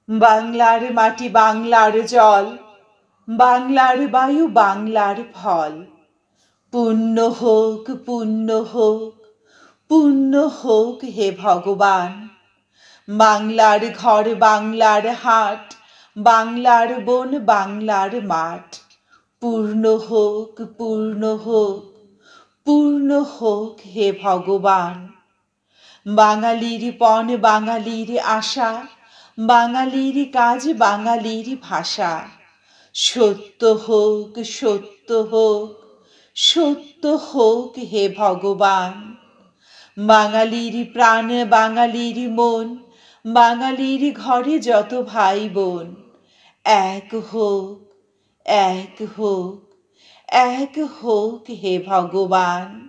বাংলার মাটি বাংলার জল, বাংলার বায়ু বাংলার ফল। পুণ্য হোক পুণ্য হোক পুণ্য হোক হে ভগবান। বাংলার ঘর বাংলার হাট, বাংলার বন বাংলার মাঠ। পূর্ণ হোক পূর্ণ হোক পূর্ণ হোক হে ভগবান। বাঙালির পণ বাঙালির আশা, বাঙালির কাজ বাঙালির ভাষা। সত্য হোক সত্য হোক সত্য হোক হে ভগবান। বাঙালির প্রাণ বাঙালির মন, বাঙালির ঘরে যত ভাই বোন। এক হোক এক হোক এক হোক হে ভগবান।